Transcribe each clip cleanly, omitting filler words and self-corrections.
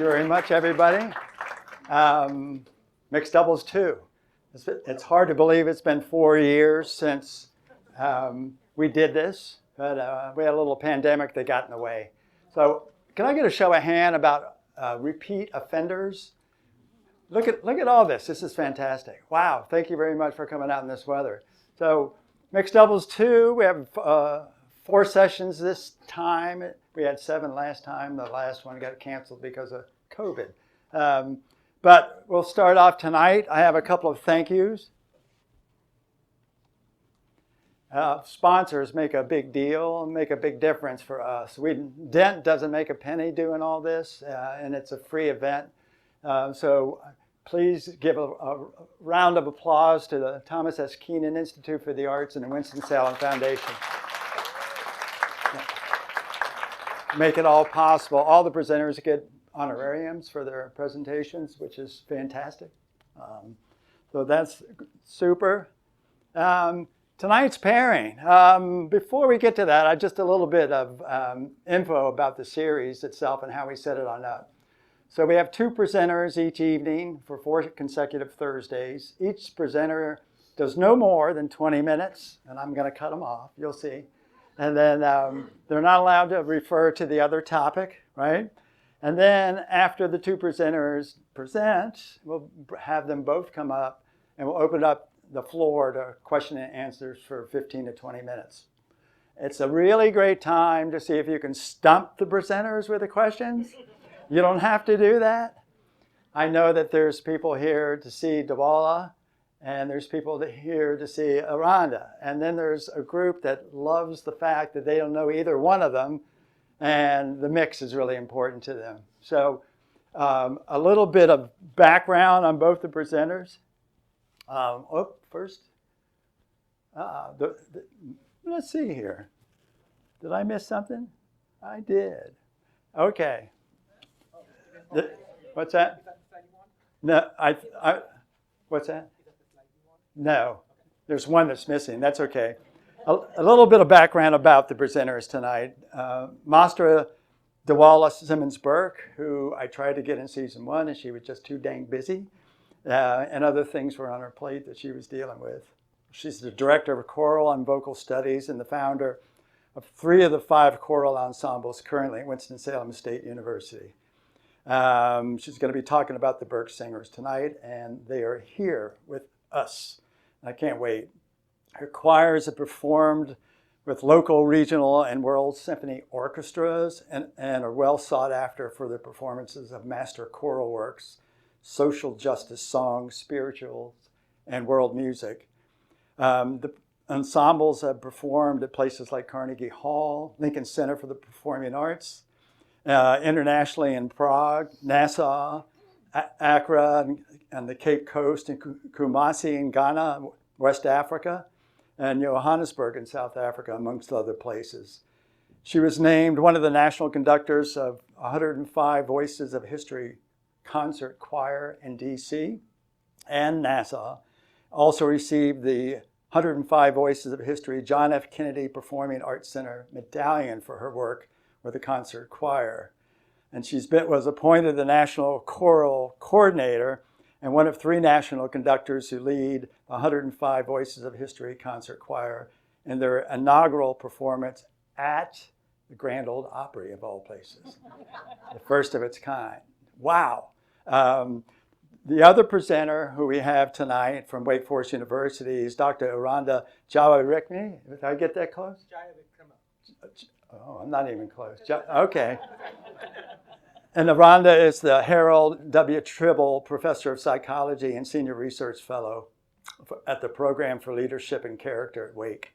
you very much, everybody. Mixed doubles 2. It's hard to believe it's been 4 years since we did this, but we had a little pandemic that got in the way. So can I get a show of hand about repeat offenders? Look at all this. This is fantastic. Wow, thank you very much for coming out in this weather. So mixed doubles 2, we have 4 sessions this time. We had 7 last time. The last one got canceled because of COVID. But we'll start off tonight. I have a couple of thank yous. Sponsors make a big deal and make a big difference for us. Dent doesn't make a penny doing all this, and it's a free event. So please give a round of applause to the Thomas S. Keenan Institute for the Arts and the Winston-Salem Foundation. Make it all possible. All the presenters get honorariums for their presentations, which is fantastic. So that's super. Tonight's pairing. Before we get to that, just a little bit of info about the series itself and how we set it on up. So we have 2 presenters each evening for 4 consecutive Thursdays. Each presenter does no more than 20 minutes, and I'm going to cut them off. You'll see. And then they're not allowed to refer to the other topic, right? And then after the 2 presenters present, we'll have them both come up and we'll open up the floor to question and answers for 15 to 20 minutes. It's a really great time to see if you can stump the presenters with the questions. You don't have to do that. I know that there's people here to see Dawala, and there's people here to see Aranda. And then there's a group that loves the fact that they don't know either one of them, and the mix is really important to them. So a little bit of background on both the presenters. First, let's see here. Did I miss something? I did. Okay. What's that? No, what's that? No, there's one that's missing. That's okay. A little bit of background about the presenters tonight. Mastra Dawala Simmons Burke, who I tried to get in season 1, and she was just too dang busy. And other things were on her plate that she was dealing with. She's the director of choral and vocal studies and the founder of 3 of the 5 choral ensembles currently at Winston-Salem State University. She's going to be talking about the Burke Singers tonight, and they are here with us. I can't wait. Her choirs have performed with local, regional, and world symphony orchestras and are well sought after for their performances of master choral works, social justice songs, spirituals, and world music. The ensembles have performed at places like Carnegie Hall, Lincoln Center for the Performing Arts, internationally in Prague, Nassau, Accra, and the Cape Coast, and Kumasi in Ghana, West Africa, and Johannesburg in South Africa, amongst other places. She was named one of the national conductors of 105 Voices of History concert choir in DC and Nassau. Also received the 105 Voices of History John F. Kennedy Performing Arts Center medallion for her work with the concert choir. And was appointed the National Choral Coordinator and one of 3 national conductors who lead the 105 Voices of History concert choir in their inaugural performance at the Grand Ole Opry, of all places. The first of its kind. Wow. The other presenter who we have tonight from Wake Forest University is Dr. Aranda Jayawikrama. Did I get that close? Oh, I'm not even close. Okay. And Aranda is the Harold W. Tribble Professor of Psychology and Senior Research Fellow at the Program for Leadership and Character at Wake.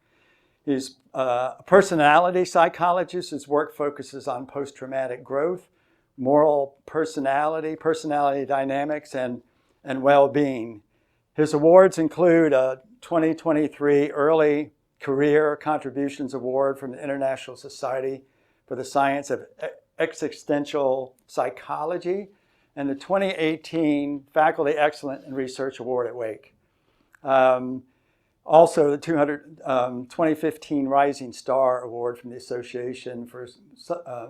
He's a personality psychologist. His work focuses on post-traumatic growth, moral personality dynamics, and well-being. His awards include a 2023 Early Career Contributions Award from the International Society for the Science of Existential Psychology and the 2018 Faculty Excellence in Research Award at Wake. Also, the 2015 Rising Star Award from the Association for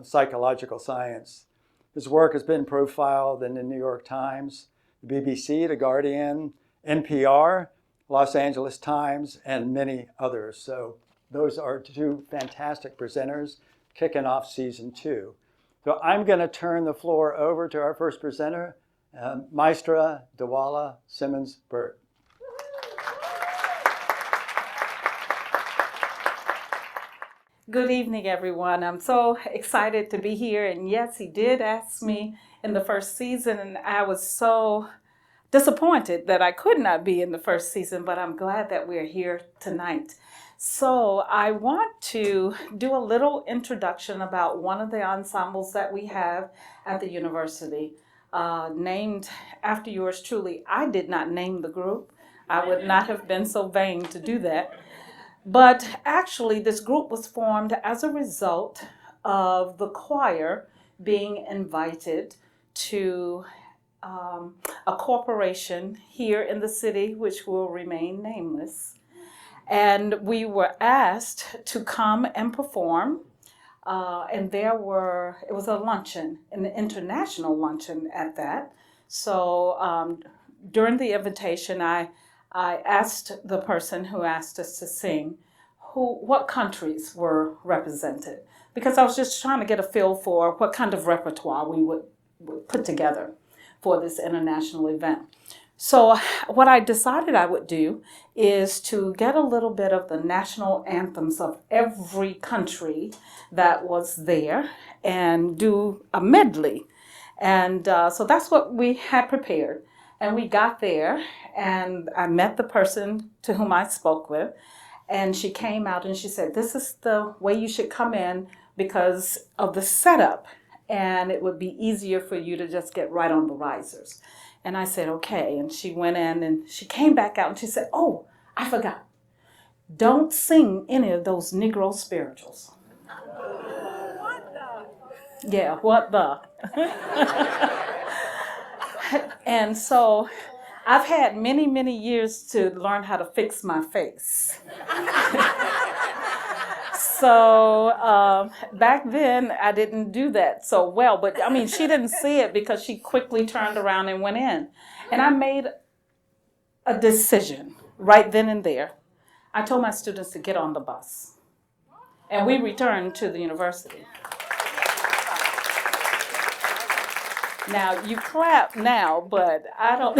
Psychological Science. His work has been profiled in the New York Times, the BBC, The Guardian, NPR, Los Angeles Times, and many others. So those are two fantastic presenters kicking off season 2. So I'm going to turn the floor over to our first presenter, Maestra Dawala Simmons-Burt. Good evening, everyone. I'm so excited to be here. And yes, he did ask me in the first season, and I was so disappointed that I could not be in the first season, but I'm glad that we're here tonight. So I want to do a little introduction about one of the ensembles that we have at the university, named after yours truly. I did not name the group. I would not have been so vain to do that. But actually, this group was formed as a result of the choir being invited to a corporation here in the city, which will remain nameless. And we were asked to come and perform. And it was a luncheon, an international luncheon at that. So during the invitation, I asked the person who asked us to sing what countries were represented, because I was just trying to get a feel for what kind of repertoire we would put together for this international event. So what I decided I would do is to get a little bit of the national anthems of every country that was there and do a medley. And so that's what we had prepared. And we got there, and I met the person to whom I spoke with, and she came out and she said, "This is the way you should come in because of the setup, and it would be easier for you to just get right on the risers." And I said, "Okay." And she went in and she came back out and she said, "Oh, I forgot. Don't sing any of those Negro spirituals." What the? Yeah, what the? And so I've had many, many years to learn how to fix my face. So back then, I didn't do that so well. But I mean, she didn't see it because she quickly turned around and went in. And I made a decision right then and there. I told my students to get on the bus. And we returned to the university. Now, you clap now, but I don't.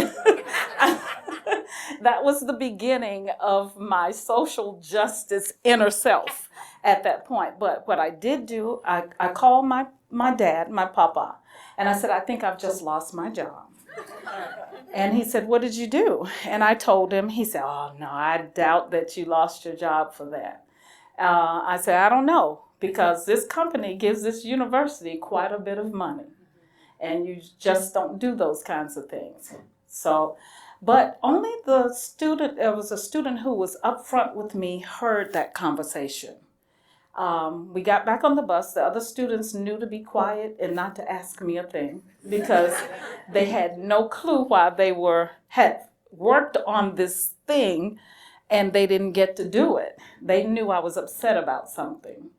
That was the beginning of my social justice inner self at that point. But what I did do, I called my dad, my papa, and I said, "I think I've just lost my job." And he said, "What did you do?" And I told him. He said, "Oh, no, I doubt that you lost your job for that." I said, "I don't know, because this company gives this university quite a bit of money. And you just don't do those kinds of things." So, but only there was a student who was up front with me, heard that conversation. We got back on the bus. The other students knew to be quiet and not to ask me a thing, because they had no clue why they had worked on this thing and they didn't get to do it. They knew I was upset about something.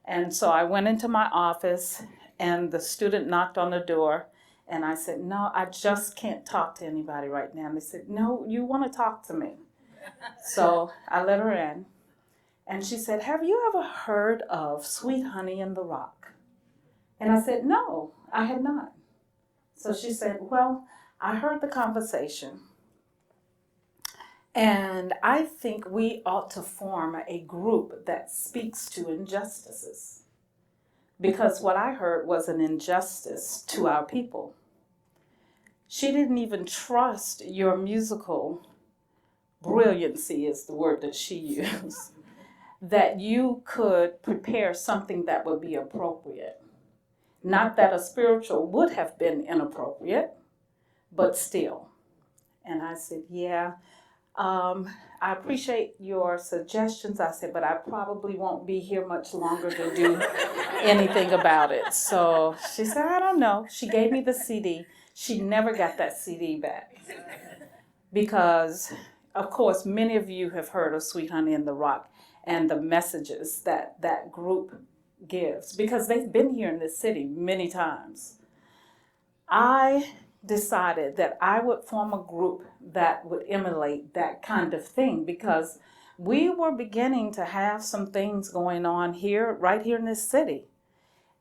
And so I went into my office, and the student knocked on the door, and I said, "No, I just can't talk to anybody right now." And they said, "No, you want to talk to me." So I let her in, and she said, "Have you ever heard of Sweet Honey in the Rock?" And I said, "No, I had not." So she said, "Well, I heard the conversation, and I think we ought to form a group that speaks to injustices. Because what I heard was an injustice to our people. She didn't even trust your musical brilliancy," is the word that she used, "that you could prepare something that would be appropriate. Not that a spiritual would have been inappropriate, but still." And I said, "Yeah, I appreciate your suggestions." I said, "But I probably won't be here much longer to do anything about it." So she said, "I don't know." She gave me the CD. She never got that CD back. Because, of course, many of you have heard of Sweet Honey in the Rock and the messages that that group gives, because they've been here in this city many times. I decided that I would form a group that would emulate that kind of thing because we were beginning to have some things going on here, right here in this city.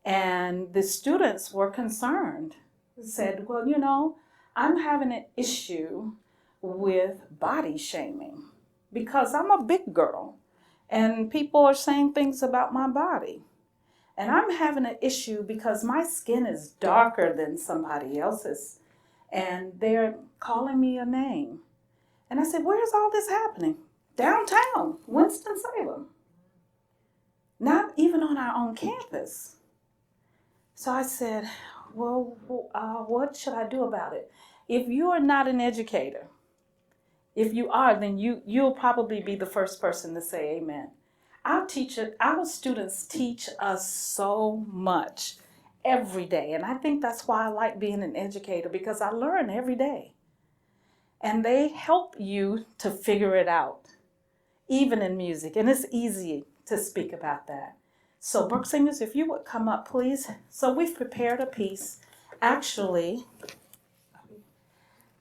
And the students were concerned, said, well, I'm having an issue with body shaming because I'm a big girl and people are saying things about my body. And I'm having an issue because my skin is darker than somebody else's and they're calling me a name. And I said, where's all this happening? Downtown, Winston-Salem. Not even on our own campus. So I said, well, what should I do about it? If you are not an educator, if you are, then you'll probably be the first person to say amen. Our students teach us so much every day. And I think that's why I like being an educator, because I learn every day. And they help you to figure it out, even in music. And it's easy to speak about that. So Brook Singers, if you would come up, please. So we've prepared a piece. Actually,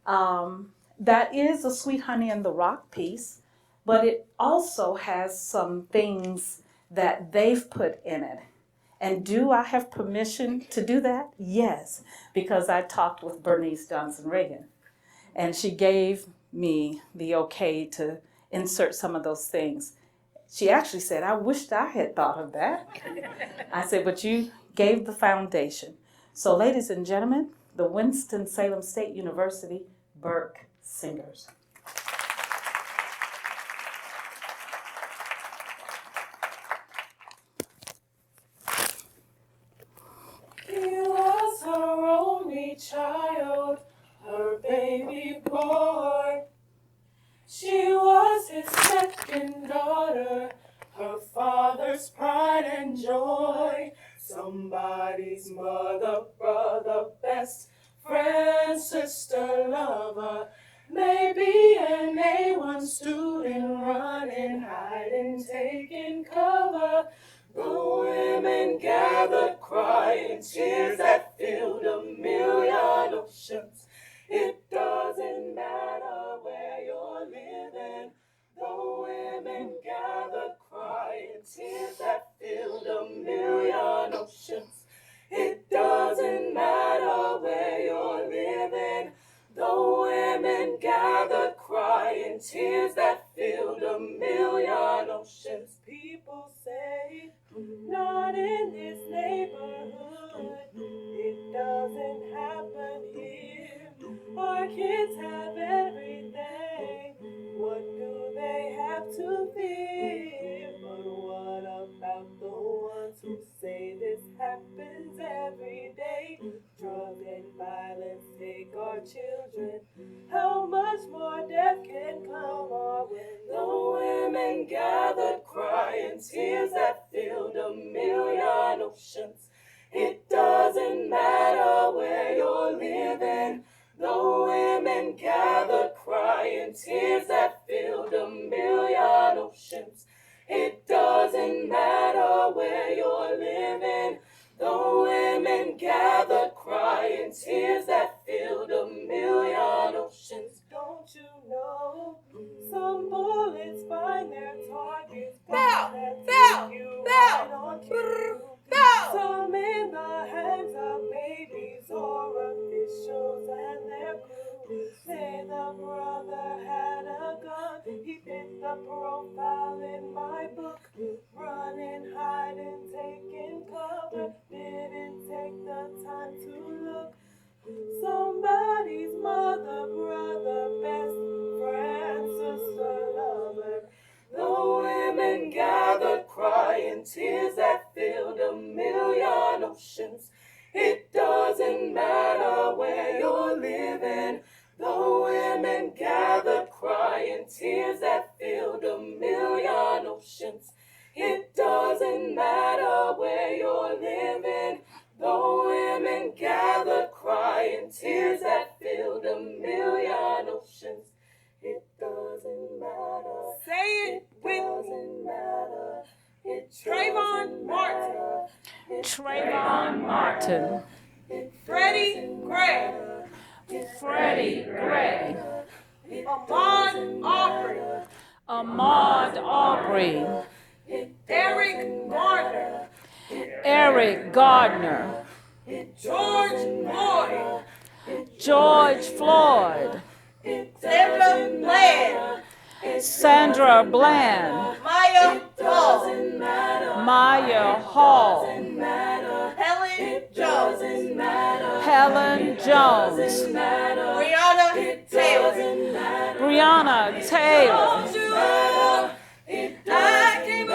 that is a Sweet Honey in the Rock piece, but it also has some things that they've put in it. And do I have permission to do that? Yes, because I talked with Bernice Johnson Reagan, and she gave me the okay to insert some of those things. She actually said, I wished I had thought of that. I said, but you gave the foundation. So ladies and gentlemen, the Winston-Salem State University Burke Singers. He was her only child, her baby boy. She was his second daughter, her father's pride and joy. Somebody's mother, brother, best friend, sister, lover. Maybe an A1 student running, hiding, taking cover. The women gathered, crying tears that filled a million oceans. It doesn't matter where you're living. The women gathered, crying tears that filled a million oceans. It doesn't matter where you're living. The women gathered, crying tears that filled a million oceans. People say, not in this neighborhood. It doesn't happen here. Our kids have everything. What do they have to fear? But what about the ones who say this happens every day? Drugs and violence take our children. How much more death can come our way? The women gathered, crying tears that filled a million oceans. It doesn't matter where you're living. The women gathered, crying tears that filled a million oceans. It doesn't matter where you're living. The women gathered, crying tears that filled a million oceans. Don't you know? Some bullets find their targets. Some in the hands of babies or officials and their crew. Say the brother had a gun. He fit the profile in my book. Running, hiding, taking cover. Didn't take the time to look. Somebody's mother, brother, best friend, sister, lover. The women gathered, crying tears that filled a million oceans. It doesn't matter where you're living. The women gathered, crying tears that filled a million oceans. It doesn't matter where you're living. The women gathered, crying tears that filled a million oceans. It doesn't matter. Say it with Doesn't matter. It Trayvon Martin. It Trayvon Martin. Freddie Gray. Aubrey, Ahmaud Aubrey, Eric Garner, Eric Gardner, George Floyd, George Floyd, Sandra Bland, Sandra Bland, Maya Hall, Maya Hall, Helen Jones, Helen Jones, Breonna Taylor. Breonna Taylor. I can't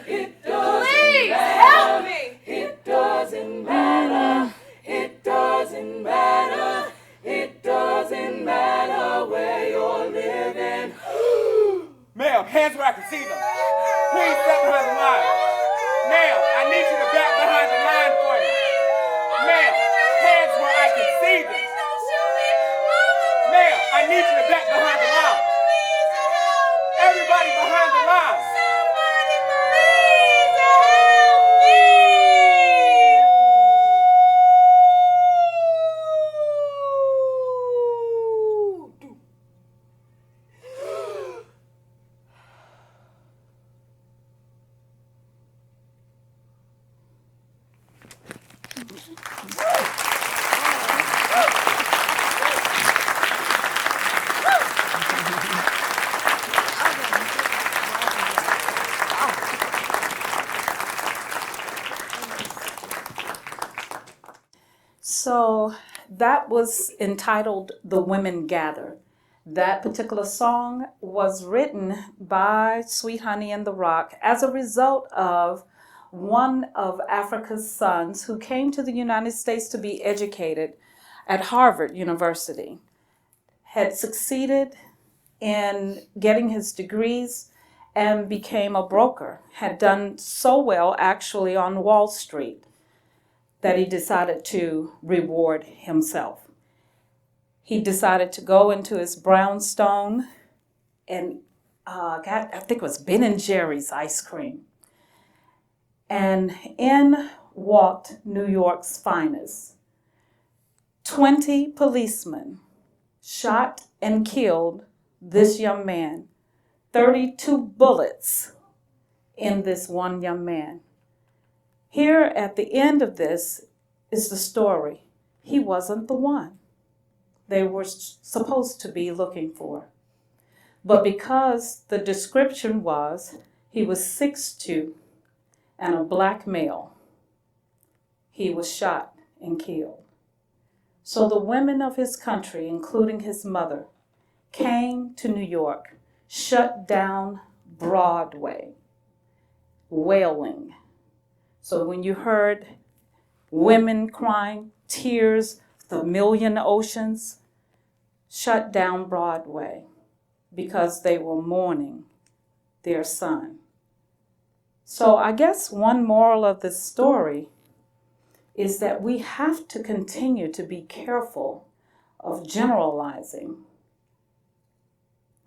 breathe. Please help me. It doesn't matter. It doesn't matter. It doesn't matter where you're living. Ma'am, hands where I can see them. Please step behind the line. Ma'am, I need you to back behind the line for me. Ma'am, hands where I can see them. Ma'am, I need you to back behind the line. Everybody behind the line. So that was entitled The Women Gather. That particular song was written by Sweet Honey and the Rock as a result of one of Africa's sons who came to the United States to be educated at Harvard University, had succeeded in getting his degrees and became a broker, had done so well actually on Wall Street that he decided to reward himself. He decided to go into his brownstone and got, I think it was Ben and Jerry's ice cream. And in walked New York's finest. 20 policemen shot and killed this young man. 32 bullets in this one young man. Here at the end of this is the story. He wasn't the one they were supposed to be looking for. But because the description was he was 6'2" and a black male, he was shot and killed. So the women of his country, including his mother, came to New York, shut down Broadway, wailing. So when you heard women crying, tears, the million oceans, shut down Broadway because they were mourning their son. So I guess one moral of this story is that we have to continue to be careful of generalizing.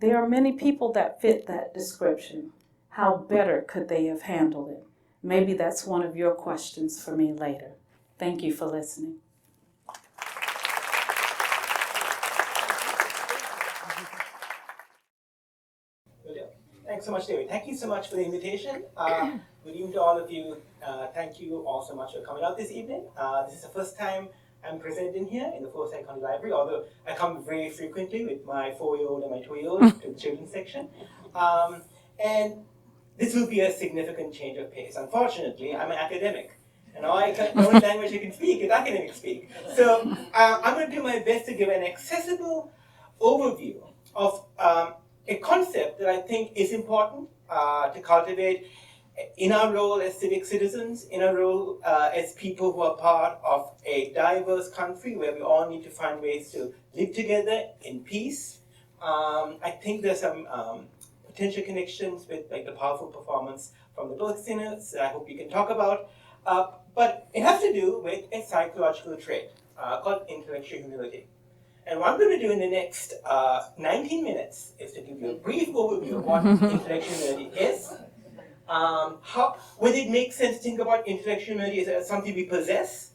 There are many people that fit that description. How better could they have handled it? Maybe that's one of your questions for me later. Thank you for listening. Thanks so much, David. Thank you so much for the invitation. Good evening to all of you. Thank you all so much for coming out this evening. This is the first time I'm presenting here in the Forsyth County Library, although I come very frequently with my 4-year-old and my 2-year-old to the children's section. And this will be a significant change of pace. Unfortunately, I'm an academic. And the only language I can speak is academic speak. So I'm going to do my best to give an accessible overview of a concept that I think is important to cultivate in our role as civic citizens, in our role as people who are part of a diverse country where we all need to find ways to live together in peace. I think there's some potential connections with like the powerful performance from the birth singers that I hope we can talk about. But it has to do with a psychological trait called intellectual humility. And what I'm going to do in the next 19 minutes is to give you a brief overview of what intellectual humility is, whether it makes sense to think about intellectual humility as something we possess,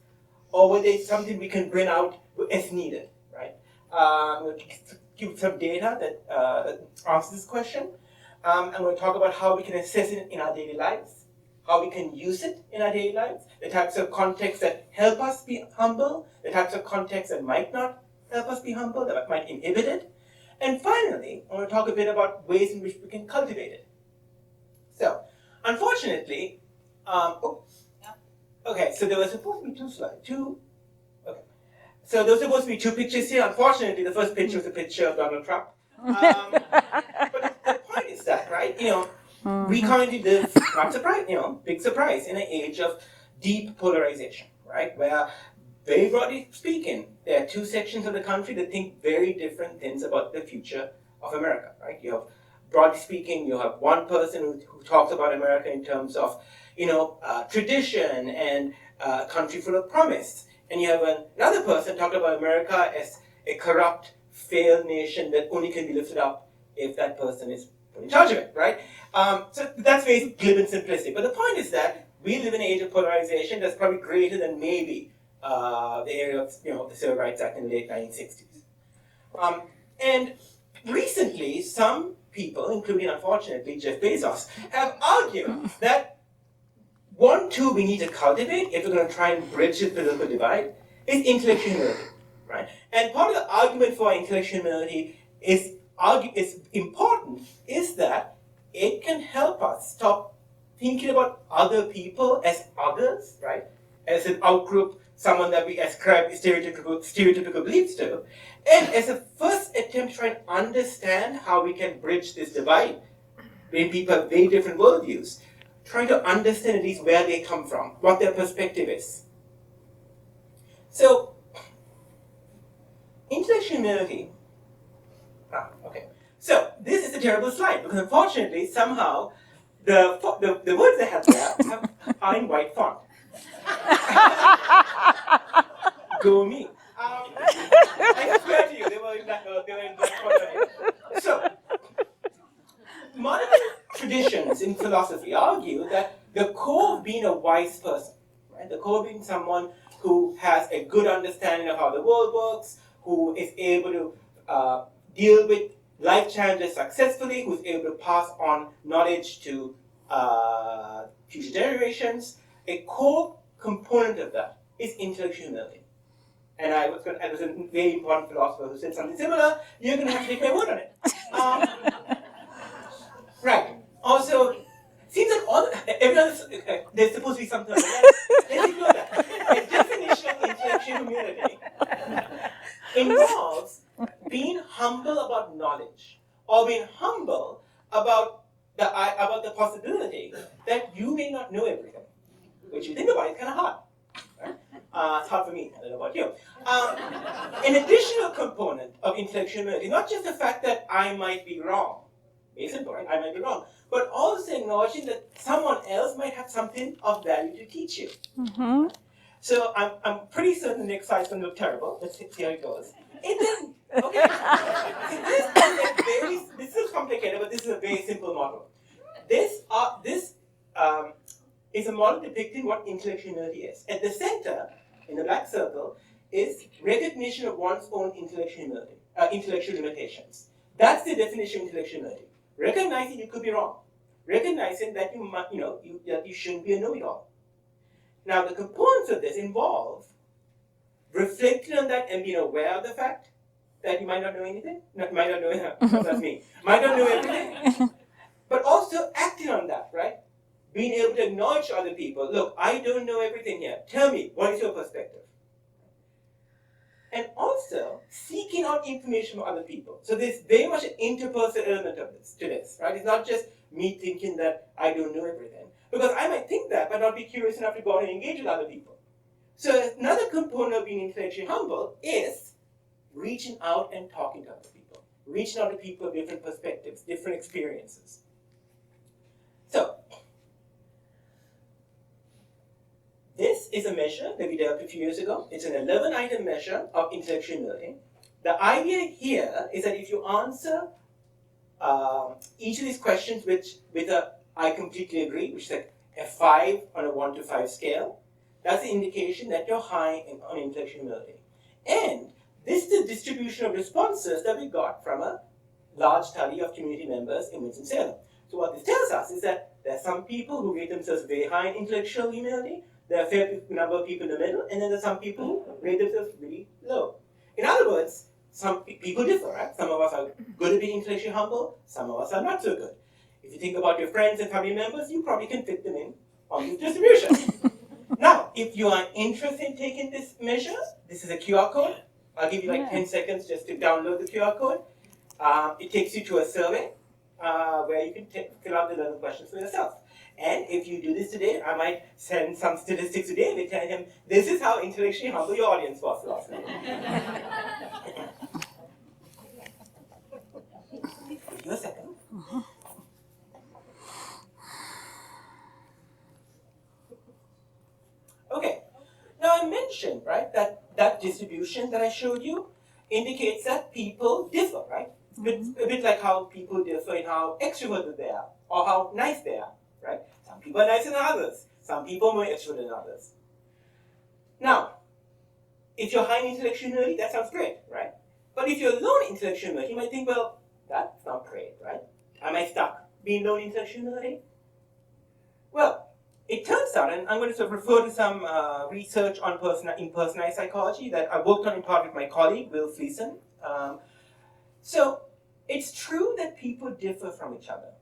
or whether it's something we can bring out as needed, right? Give few some data that answers this question. I'm going to talk about how we can assess it in our daily lives, how we can use it in our daily lives, the types of contexts that help us be humble, the types of contexts that might not help us be humble, that might inhibit it. And finally, I want to talk a bit about ways in which we can cultivate it. So, unfortunately, okay, so there was supposed to be two slides, okay. So there were supposed to be two pictures here. Unfortunately, the first picture was a picture of Donald Trump. But the point is that, right, we currently live, not surprise, big surprise, in an age of deep polarization, right, where, very broadly speaking, there are two sections of the country that think very different things about the future of America, right? You have, broadly speaking, you have one person who talks about America in terms of, tradition and a country full of promise. And you have another person talking about America as a corrupt, failed nation that only can be lifted up if that person is put in charge of it, right? So that's very glib and simplistic. But the point is that we live in an age of polarization that's probably greater than maybe the area of the Civil Rights Act in the late 1960s. And recently, some people, including unfortunately Jeff Bezos, have argued that one tool we need to cultivate if we're going to try and bridge the political divide is intellectual humility, right? And part of the argument for intellectual humility is important is that it can help us stop thinking about other people as others, right? As an outgroup, someone that we ascribe stereotypical beliefs to, and as a first attempt to try and understand how we can bridge this divide between people have very different worldviews, trying to understand at least where they come from, what their perspective is. So, intellectual humility. Okay. So, this is a terrible slide because unfortunately, somehow, the words I have there are in white font. Go me. I swear to you, they were in black font. So, modern traditions in philosophy argue that the core of being a wise person, right, the core of being someone who has a good understanding of how the world works, who is able to deal with life challenges successfully, who's able to pass on knowledge to future generations, a core component of that is intellectual humility. And I was a very important philosopher who said something similar. You're going to have to take my word on it. Right. Also, seems like there's supposed to be something like that. Let's ignore that. The definition of intellectual humility involves being humble about knowledge, or being humble about the possibility that you may not know everything. Which you think about is kind of hard. Right? It's hard for me. I don't know about you. An additional component of intellectual humility, not just the fact that I might be wrong. It's important, I might be wrong. But also acknowledging that someone else might have something of value to teach you. Mm-hmm. So I'm pretty certain the next slide's going to look terrible. Let's see how it goes. It didn't. Okay. This is complicated, but this is a very simple model. This is a model depicting what intellectual humility is. At the center, in the black circle, is recognition of one's own intellectual limitations. That's the definition of intellectual humility. Recognizing you could be wrong. Recognizing that you shouldn't be a know-it-all. Now, the components of this involve reflecting on that and being aware of the fact that you might not know anything. That's me. Might not know everything. But also acting on that, right? Being able to acknowledge other people. Look, I don't know everything here. Tell me, what is your perspective? And also seeking out information from other people. So there's very much an interpersonal element of this, right? It's not just me thinking that I don't know everything. Because I might think that, but not be curious enough to go out and engage with other people. So another component of being intellectually humble is reaching out and talking to other people. Reaching out to people with different perspectives, different experiences. So, this is a measure that we developed a few years ago. It's an 11-item measure of intellectual humility. The idea here is that if you answer each of these questions with a I completely agree, which is like a 5 on a 1 to 5 scale, that's the indication that you're high on intellectual humility. And This is the distribution of responses that we got from a large study of community members in Winston-Salem. So what this tells us is that there are some people who rate themselves very high in intellectual humility, there are a fair number of people in the middle, and then there are some people who rate themselves really low. In other words, some people differ, right? Some of us are good at being intellectually humble, some of us are not so good. If you think about your friends and family members, you probably can fit them in on this distribution. Now, if you are interested in taking this measure, this is a QR code. I'll give you like 10 seconds just to download the QR code. It takes you to a survey where you can fill out the learning questions for yourself. And if you do this today, I might send some statistics to David telling him, this is how intellectually humble your audience was last night. Give you a second. Okay. Now I mentioned, right, that distribution that I showed you indicates that people differ, right? It's a bit like how people differ in how extroverted they are or how nice they are, right? Some people are nicer than others. Some people are more extroverted than others. Now, if you're high in intellectual humility, that sounds great, right? But if you're low in intellectual humility, you might think, well, that's not great, right? Am I stuck being low in intellectual humility? Well, it turns out, and I'm going to sort of refer to some research on personalized psychology that I worked on in part with my colleague, Will Fleeson. So it's true that people differ from each other,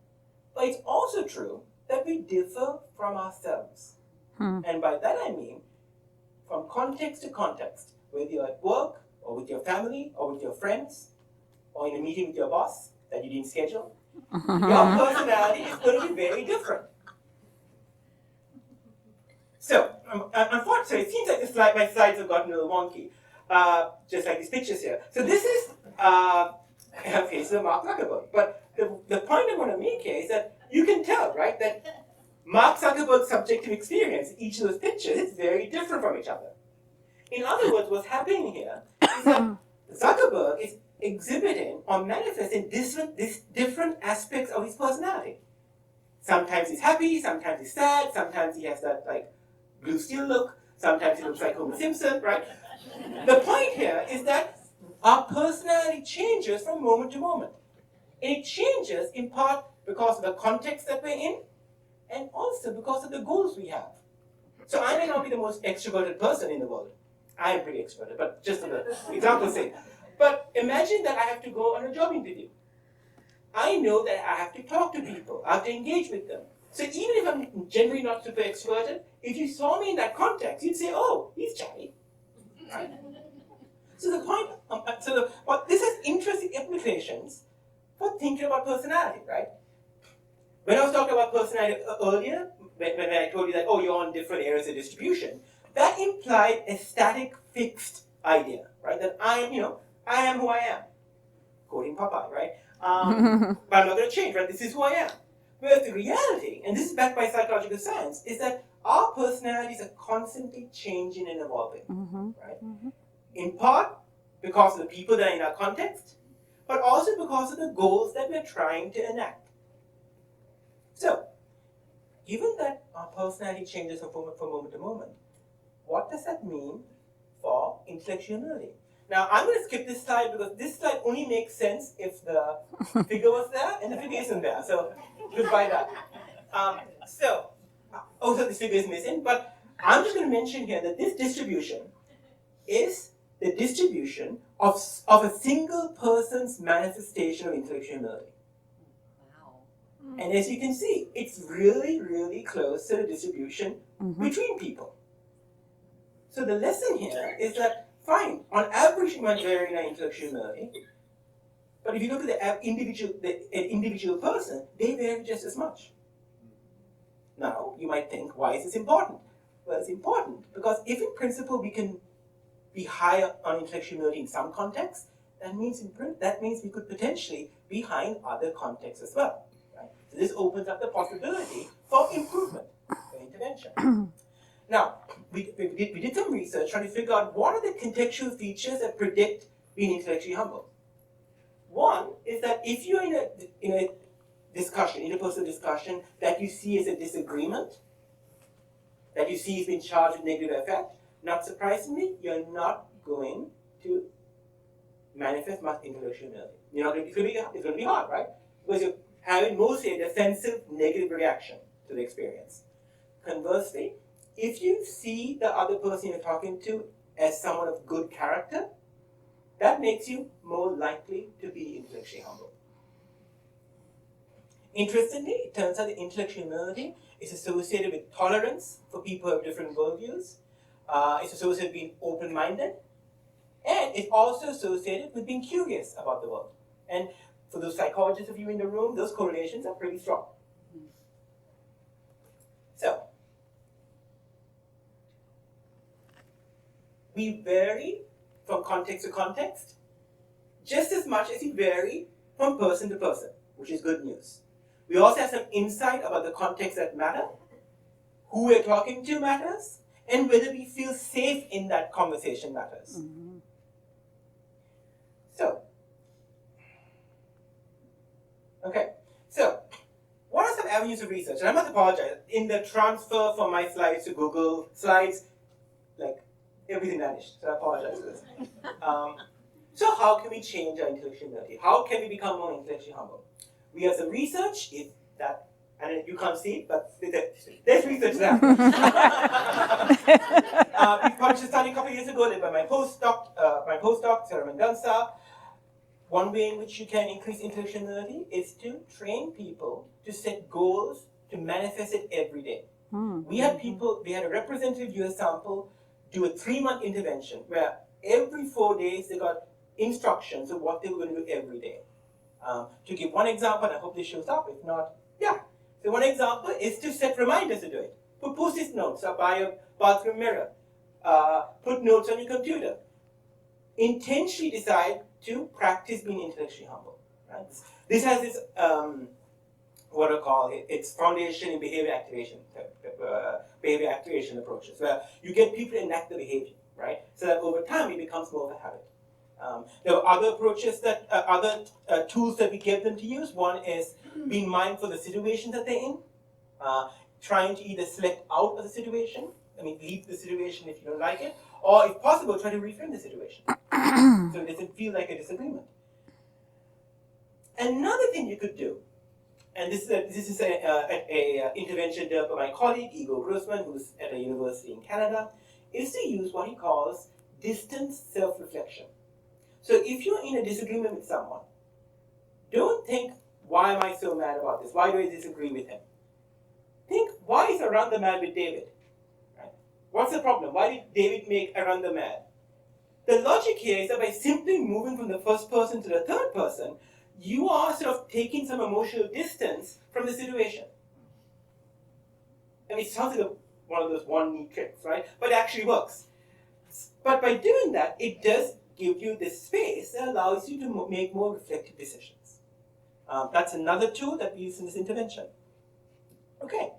but it's also true that we differ from ourselves. And by that I mean from context to context, whether you're at work or with your family or with your friends or in a meeting with your boss that you didn't schedule, your personality is going to be very different. So, unfortunately, it seems like my slides have gotten a little wonky, just like these pictures here. So this is faces of Mark Zuckerberg. But the point I want to make here is that you can tell, right, that Mark Zuckerberg's subjective experience, each of those pictures, is very different from each other. In other words, what's happening here is that Zuckerberg is exhibiting or manifesting different aspects of his personality. Sometimes he's happy, sometimes he's sad, sometimes he has that like blue steel look, sometimes he looks like Homer Simpson, right? The point here is that our personality changes from moment to moment. And it changes in part because of the context that we're in, and also because of the goals we have. So I may not be the most extroverted person in the world. I am pretty extroverted, but just for the example's sake. But imagine that I have to go on a job interview. I know that I have to talk to people, I have to engage with them. So even if I'm generally not super extroverted, if you saw me in that context, you'd say, oh, he's chatty. Right? So the point, this has interesting implications for thinking about personality, right? When I was talking about personality earlier, when I told you that, oh, you're on different areas of distribution, that implied a static, fixed idea, right? That I am who I am. Quoting Popeye, right? But I'm not going to change, right? This is who I am. Whereas the reality, and this is backed by psychological science, is that our personalities are constantly changing and evolving, right? In part because of the people that are in our context, but also because of the goals that we're trying to enact. So, given that our personality changes from moment to moment, what does that mean for intellectual humility? Now, I'm going to skip this slide because this slide only makes sense if the figure was there, and the figure isn't there. So, goodbye that. Also this figure is missing, but I'm just going to mention here that this distribution is the distribution of a single person's manifestation of intellectual humility. And as you can see, it's really, really close to the distribution between people. So the lesson here is that, fine, on average we might vary in our intellectual humility, but if you look at the individual person, they vary just as much. Now, you might think, why is this important? Well, it's important because if in principle we can be higher on intellectual humility in some contexts, that means we could potentially be high in other contexts as well. Right? So this opens up the possibility for improvement, for intervention. Now, we did some research trying to figure out what are the contextual features that predict being intellectually humble. One is that if you're in a discussion, interpersonal discussion, that you see as a disagreement, that you see has been charged with negative effect, not surprisingly, you're not going to manifest much intellectual humility. It's going to be hard, right? Because you're having mostly a defensive negative reaction to the experience. Conversely, if you see the other person you're talking to as someone of good character, that makes you more likely to be intellectually humble. Interestingly, it turns out that intellectual humility is associated with tolerance for people who have different worldviews. It's associated with being open-minded. And it's also associated with being curious about the world. And for those psychologists of you in the room, those correlations are pretty strong. So, we vary from context to context just as much as we vary from person to person, which is good news. We also have some insight about the context that matter, who we're talking to matters, and whether we feel safe in that conversation matters. Mm-hmm. So, what are some avenues of research? And I must apologize, in the transfer from my slides to Google Slides, everything vanished, so I apologize for this. So how can we change our intellectual humility? How can we become more intellectually humble? We have some research, and you can't see it, but there's research there. We published a study a couple of years ago led by my postdoc, Sarah Mendonça. One way in which you can increase intellectual humility is to train people to set goals to manifest it every day. We had a representative US sample do a 3-month intervention where every 4 days they got instructions of what they were going to do every day. To give one example, and I hope this shows up, if not, yeah. So one example is to set reminders to do it. Put post-it notes up by your bathroom mirror. Put notes on your computer. Intentionally decide to practice being intellectually humble. Right? This has its, what I call it, its foundation in behavior activation approaches, where you get people to enact the behavior, right? So that over time it becomes more of a habit. There are other approaches other tools that we get them to use. One is being mindful of the situation that they're in, trying to either select out of the situation, leave the situation if you don't like it, or if possible, try to reframe the situation so it doesn't feel like a disagreement. Another thing you could do, and this is a intervention done by my colleague, Igor Grossman, who's at a university in Canada, is to use what he calls distant self-reflection. So if you're in a disagreement with someone, don't think, why am I so mad about this? Why do I disagree with him? Think, why is Aranda mad with David? Right? What's the problem? Why did David make Aranda mad? The logic here is that by simply moving from the first person to the third person, you are sort of taking some emotional distance from the situation. It sounds like one of those one-knee tricks, right? But it actually works. But by doing that, it does give you this space that allows you to make more reflective decisions. That's another tool that we use in this intervention. Okay,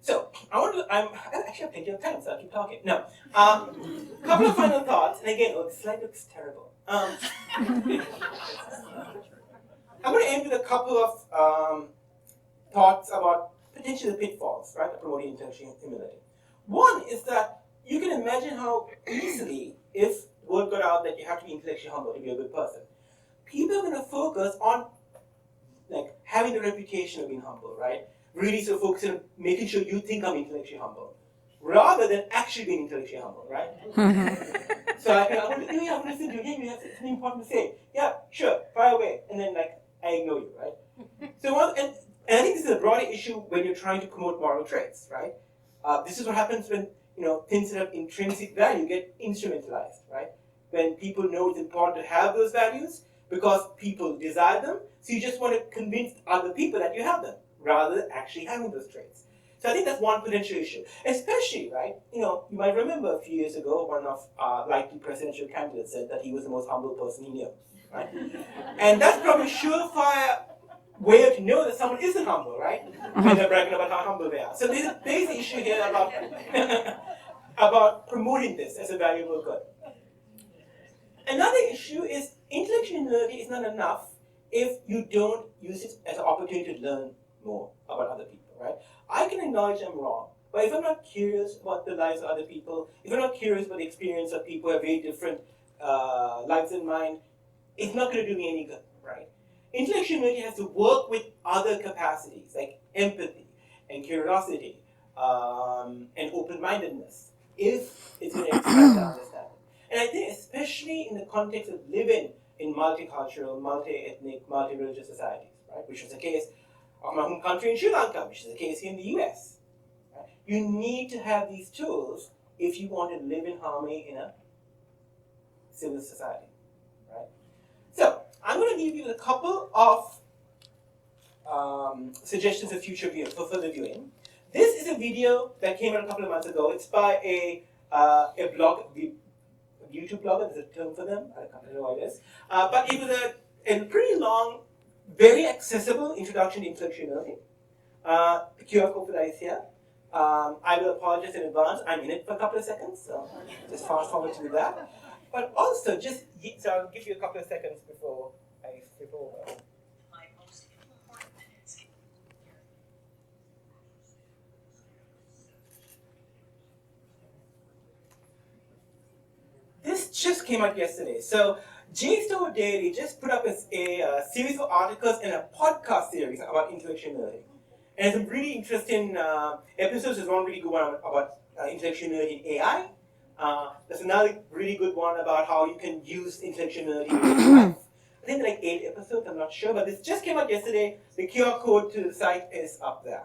so I actually have plenty of time, so I'll keep talking. No, couple of final thoughts, and again, the slide looks terrible. I'm going to end with a couple of thoughts about potentially the pitfalls, right, of promoting intellectual humility. One is that you can imagine how easily, if word got out that you have to be intellectually humble to be a good person, people are going to focus on having the reputation of being humble, right? Really sort of focusing on making sure you think I'm intellectually humble, rather than actually being intellectually humble, right? So I want to listen to you. You have something important to say. Yeah, sure, fire away, and then I ignore you, right? So and I think this is a broader issue when you're trying to promote moral traits, right? This is what happens when things that have intrinsic value get instrumentalized, right? When people know it's important to have those values because people desire them, so you just want to convince other people that you have them, rather than actually having those traits. So I think that's one potential issue. Especially, right, you might remember a few years ago, one of our likely presidential candidates said that he was the most humble person he knew, right? And that's probably a surefire way to know that someone isn't humble, right? When they're bragging about how humble they are. So there's an issue here about promoting this as a valuable good. Another issue is intellectual humility is not enough if you don't use it as an opportunity to learn more about other people, right? I can acknowledge I'm wrong, but if I'm not curious about the lives of other people, if I'm not curious about the experience of people who have very different lives in mind, it's not going to do me any good, right? Intellectual humility has to work with other capacities like empathy and curiosity and open-mindedness if it's going to expand our understanding. And I think especially in the context of living in multicultural, multi-ethnic, multi-religious societies, right, which was the case of my home country in Sri Lanka, which is the case here in the US. Right? You need to have these tools if you want to live in harmony in a civil society, right? So I'm going to give you a couple of suggestions for future viewing, for further viewing. This is a video that came out a couple of months ago. It's by a YouTube blogger. There's a term for them. I don't know what it is. But it was a pretty long, very accessible introduction to intellectual humility. The QR code for that is here. I will apologize in advance. I'm in it for a couple of seconds, so just fast forward to that. But also, so I'll give you a couple of seconds before I skip over. This just came out yesterday. So JSTOR Daily just put up a series of articles and a podcast series about intellectual humility. And some really interesting episodes. There's one really good one about intellectual humility in AI. There's another really good one about how you can use intellectual humility in your life. I think like 8 episodes, I'm not sure, but this just came out yesterday. The QR code to the site is up there.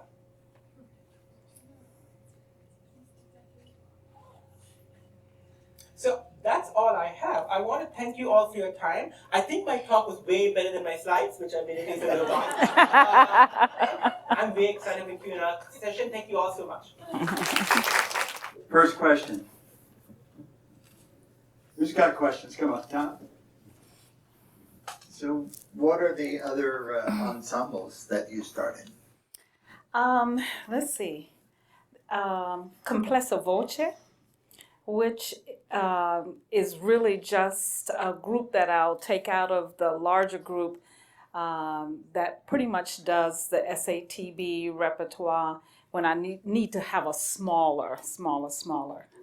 So that's all I have. I want to thank you all for your time. I think my talk was way better than my slides, which I made it a little long. I'm very excited with you in our session. Thank you all so much. First question. Who's got questions? Come on, Tom. So what are the other ensembles that you started? Let's see. Complessa Voce, which is really just a group that I'll take out of the larger group that pretty much does the SATB repertoire when I need to have a smaller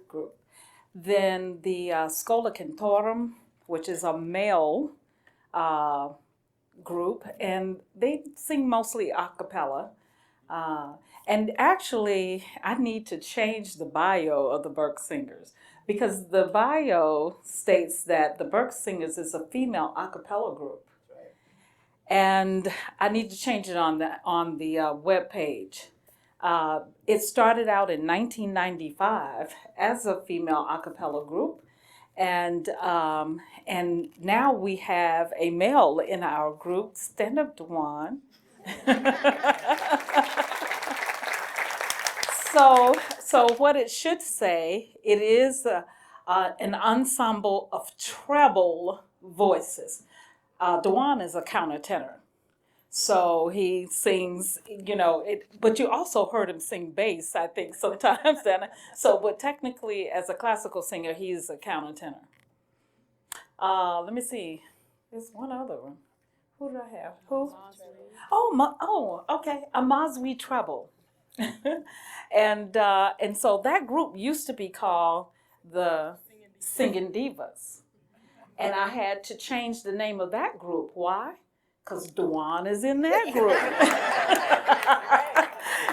group. Then the Schola Cantorum, which is a male group, and they sing mostly a cappella. And actually, I need to change the bio of the Berk Singers because the bio states that the Berk Singers is a female a cappella group. And I need to change it on the web page. It started out in 1995 as a female a cappella group, and now we have a male in our group. Stand up, Dewan. So what it should say, it is an ensemble of treble voices. Dewan is a countertenor. So he sings, but you also heard him sing bass, I think, sometimes. But technically, as a classical singer, he's a countertenor. Let me see. There's one other one. Who did I have? Who? Okay. A Mazwi treble. And so that group used to be called the Singing Divas. And I had to change the name of that group. Why? Because Dewan is in that group.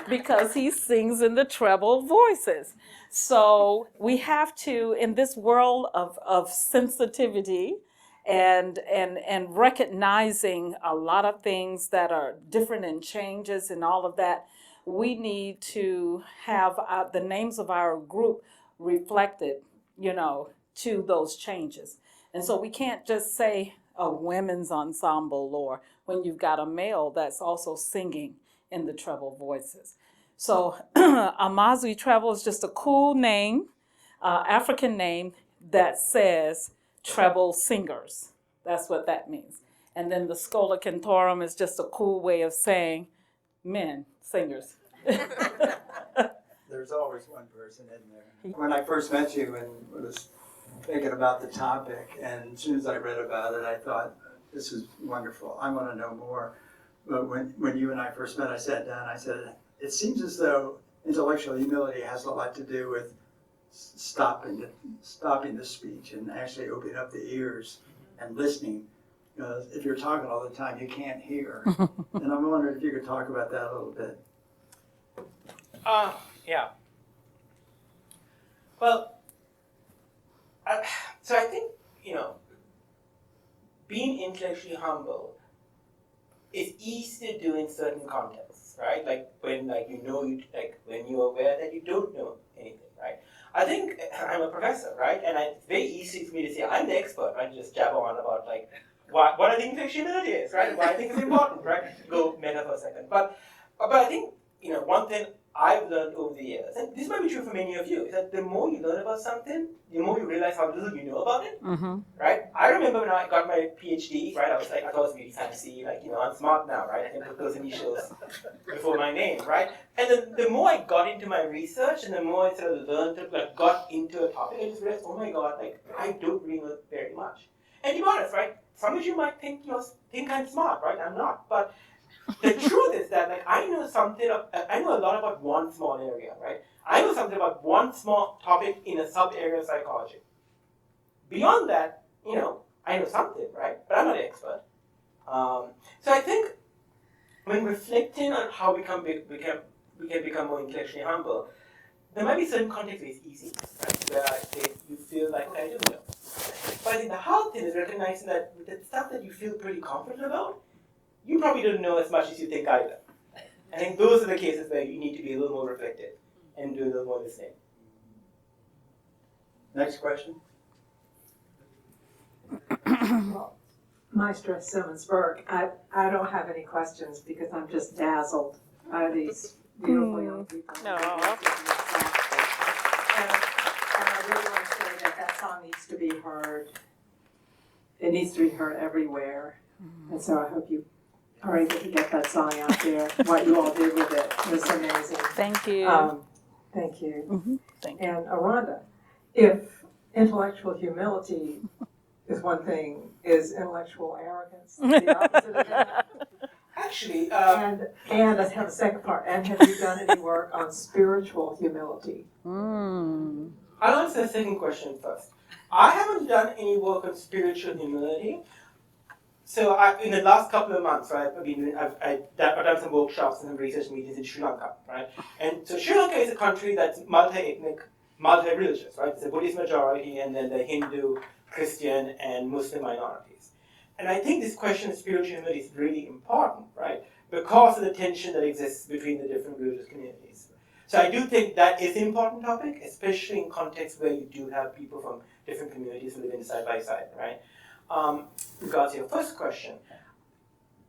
Because he sings in the treble voices. So we have to, in this world of sensitivity and recognizing a lot of things that are different and changes and all of that, we need to have the names of our group reflected, to those changes. And so we can't just say a women's ensemble or when you've got a male that's also singing in the treble voices. So Amazwi treble is just a cool name, African name that says treble singers. That's what that means. And then the Schola Cantorum is just a cool way of saying men singers. There's always one person in there. When I first met you and was thinking about the topic, and as soon as I read about it, I thought, this is wonderful. I want to know more. But when you and I first met, I sat down, I said, it seems as though intellectual humility has a lot to do with stopping the speech and actually opening up the ears and listening Because if you're talking all the time, you can't hear. And I'm wondering if you could talk about that a little bit. Yeah. Well, so I think, being intellectually humble is easy to do in certain contexts, right? Like when when you're aware that you don't know anything, right? I think I'm a professor, right? And it's very easy for me to say I'm the expert, right? Just jabber on about like what I think intellectuality is, right? What I think is important, right? Go meta for a second. But I think, one thing I've learned over the years, and this might be true for many of you, is that the more you learn about something, the more you realize how little you know about it, right? I remember when I got my PhD, right? I thought it was really fancy, I'm smart now, right? I can put those initials before my name, right? And then the more I got into my research, and the more I sort of learned to, got into a topic, I just realized, oh my God, I don't really know very much. And to be honest, right? Some of you might think I'm smart, right? I'm not, but the truth is that I know a lot about one small area, right? I know something about one small topic in a sub area of psychology. Beyond that, I know something, right? But I'm not an expert. So I think when reflecting on how we can become more intellectually humble, there might be certain contexts where it's easy, right? Where you feel like I don't know. But I think the hard thing is recognizing that the stuff that you feel pretty confident about, you probably don't know as much as you think either. I think those are the cases where you need to be a little more reflective and do a little more listening. Next question. Well, Maestra Simmons-Burke, I don't have any questions because I'm just dazzled by these beautiful young people. No. And I really want to say that song needs to be heard. It needs to be heard everywhere. And so I hope you are able to get that song out there. What you all did with it was amazing. Thank you. Thank you. Thank you. And Aranda, if intellectual humility is one thing, is intellectual arrogance the opposite of that? Actually, And I have a second part. And have you done any work on spiritual humility? I'll answer the second question first. I haven't done any work on spiritual humility. So in the last couple of months, right, I've done some workshops and some research meetings in Sri Lanka, right? And so Sri Lanka is a country that's multi-ethnic, multi-religious, right? It's a Buddhist majority, and then the Hindu, Christian, and Muslim minorities. And I think this question of spiritual humility is really important, right? Because of the tension that exists between the different religious communities. So I do think that is an important topic, especially in contexts where you do have people from different communities living side by side, right? Regards to your first question,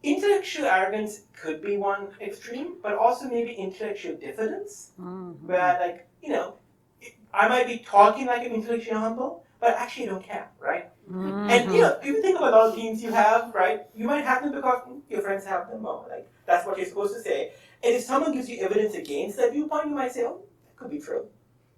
intellectual arrogance could be one extreme, but also maybe intellectual diffidence, where I might be talking like I'm intellectually humble, but I actually don't care, right? And if you think about all the themes you have, right, you might have them because your friends have them, or that's what you're supposed to say. And if someone gives you evidence against that viewpoint, you might say, oh, that could be true,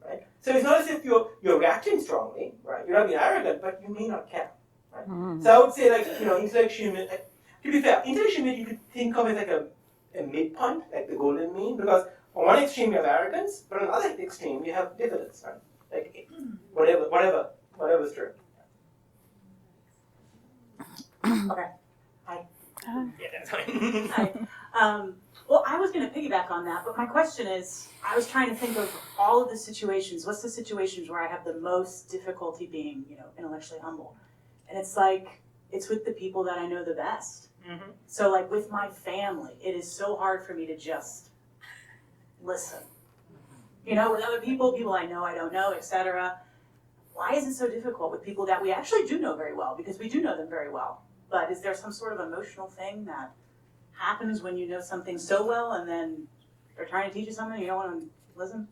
right? So it's not as if you're reacting strongly, right? You're not being arrogant, but you may not care. Right? So I would say, intellectual humility, to be fair, intellectual humility you could think of as a midpoint, like the golden mean, because on one extreme you have arrogance, but on the other extreme you have diffidence, right? Like whatever's true. Okay. Hi. Yeah, that's fine. Hi. Well, I was going to piggyback on that, but my question is, I was trying to think of all of the situations. What's the situations where I have the most difficulty being, intellectually humble? And it's with the people that I know the best. Mm-hmm. So with my family, it is so hard for me to just listen. With other people I know, I don't know, etc. Why is it so difficult with people that we actually do know very well? Because we do know them very well. But is there some sort of emotional thing that happens when you know something so well and then they're trying to teach you something and you don't want to listen?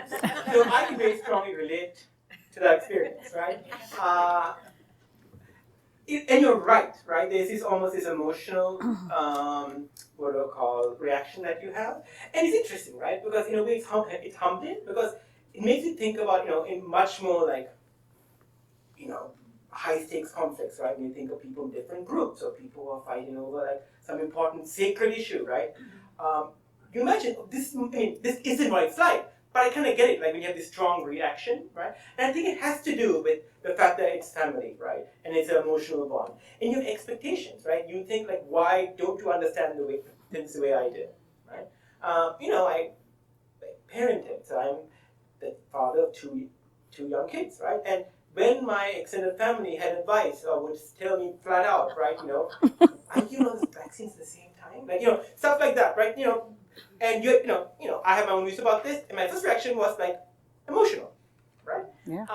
So I can very strongly relate to that experience, right? And you're right? There's almost this emotional, what do I call, reaction that you have. And it's interesting, right? Because in a way it's humbling, because it makes you think about, in much more high stakes conflicts, right? When you think of people in different groups or people who are fighting over some important sacred issue, right? You imagine this isn't what it's like, But I kind of get it, like when you have this strong reaction, right? And I think it has to do with the fact that it's family, right? And it's an emotional bond. And you have expectations, right? You think like, why don't you understand things the way I do, right? I parented, so I'm the father of two young kids, right? And when my extended family had advice or would tell me flat out, right, are you on the vaccines at the same time? Like, stuff like that, right? And I have my own views about this, and my first reaction was like emotional, right? Yeah.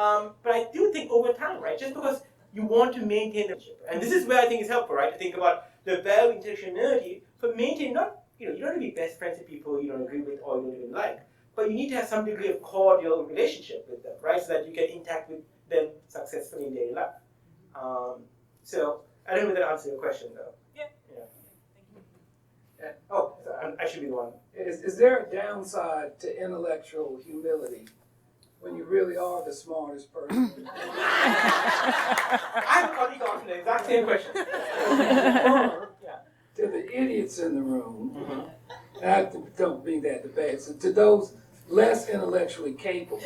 But I do think over time, right, just because you want to maintain the relationship, and this is where I think it's helpful, right, to think about the value of intersectionality for maintaining you don't have to be best friends with people you don't agree with or you don't even like, but you need to have some degree of cordial relationship with them, right, so that you can interact with them successfully in daily life. So I don't know if that answers your question, though. Yeah. Oh, I should be the one. Is there a downside to intellectual humility when you really are the smartest person? I have a colleague asking the exact same question. To the idiots in the room, I don't mean that the bad, so to those less intellectually capable,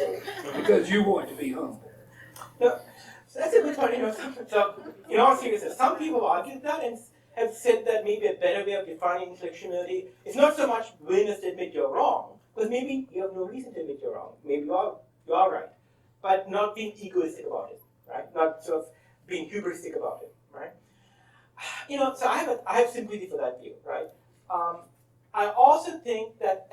because you want to be humble. No, so that's a good point. So in all seriousness, some people argued that and have said that maybe a better way of defining intellectuality is not so much willingness to admit you're wrong, because maybe you have no reason to admit you're wrong. Maybe you are right, but not being egoistic about it, right? Not sort of being hubristic about it, right? So I have sympathy for that view, right? I also think that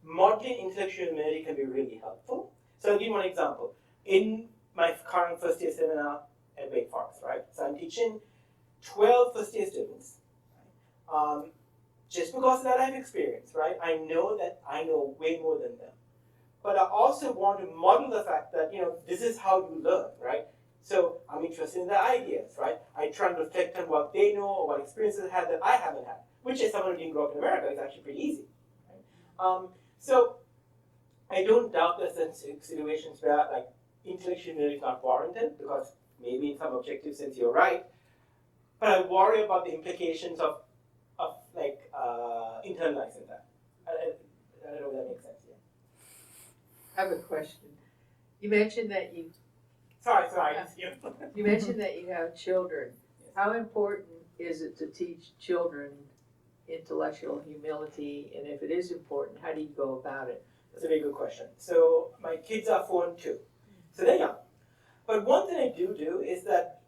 modeling intellectual humility can be really helpful. So I'll give you one example. In my current first year seminar at Wake Forest, right? So I'm teaching 12 first year students. Right? Just because of that I have experience, right? I know that I know way more than them. But I also want to model the fact that, this is how you learn, right? So I'm interested in their ideas, right? I try and reflect on what they know or what experiences they had that I haven't had, which as someone who didn't grow up in America is actually pretty easy. Right? So I don't doubt there's situations where intellectual humility is not warranted, because maybe in some objective sense you're right, but I worry about the implications of internalizing that. I don't know if that makes sense. Yeah. I have a question. You mentioned that you Sorry. you mentioned that you have children. How important is it to teach children intellectual humility? And if it is important, how do you go about it? That's a very good question. So my kids are 4 and 2, so they're young. But one thing I do is that